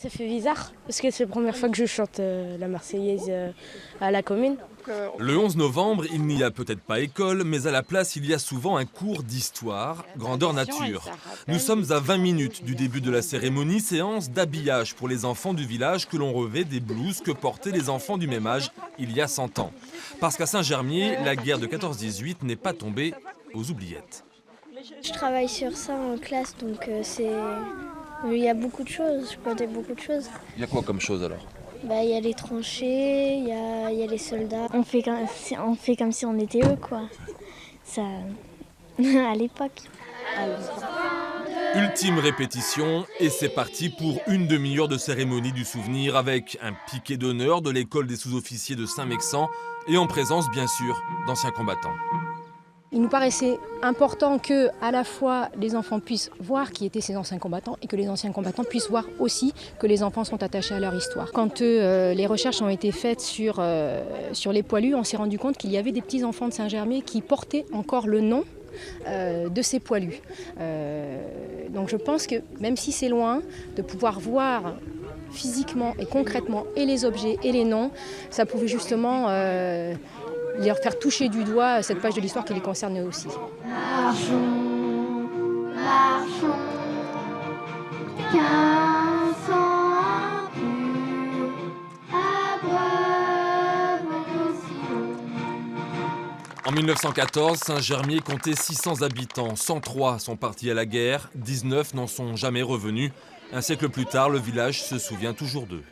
Ça fait bizarre, parce que c'est la première fois que je chante la Marseillaise à la commune. Le 11 novembre, il n'y a peut-être pas école, mais à la place, il y a souvent un cours d'histoire, grandeur nature. Nous sommes à 20 minutes du début de la cérémonie, séance d'habillage pour les enfants du village que l'on revêt des blouses que portaient les enfants du même âge il y a 100 ans. Parce qu'à Saint-Germier, la guerre de 14-18 n'est pas tombée aux oubliettes. Je travaille sur ça en classe, donc il y a beaucoup de choses, je connais beaucoup de choses. Il y a quoi comme chose alors? Il y a les tranchées, il y a les soldats. On fait comme si on était eux, quoi. Ça, à l'époque. Ultime répétition et c'est parti pour une demi-heure de cérémonie du souvenir avec un piquet d'honneur de l'école des sous-officiers de Saint-Mexan et en présence bien sûr d'anciens combattants. Il nous paraissait important que à la fois les enfants puissent voir qui étaient ces anciens combattants et que les anciens combattants puissent voir aussi que les enfants sont attachés à leur histoire. Quand les recherches ont été faites sur les poilus, on s'est rendu compte qu'il y avait des petits enfants de Saint-Germier qui portaient encore le nom de ces poilus. Donc je pense que même si c'est loin, de pouvoir voir physiquement et concrètement et les objets et les noms, ça pouvait justement leur faire toucher du doigt cette page de l'histoire qui les concerne eux aussi. Marchons, marchons, qu'un sang pur abreuve nos sillons. En 1914, Saint-Germier comptait 600 habitants, 103 sont partis à la guerre, 19 n'en sont jamais revenus. Un siècle plus tard, le village se souvient toujours d'eux.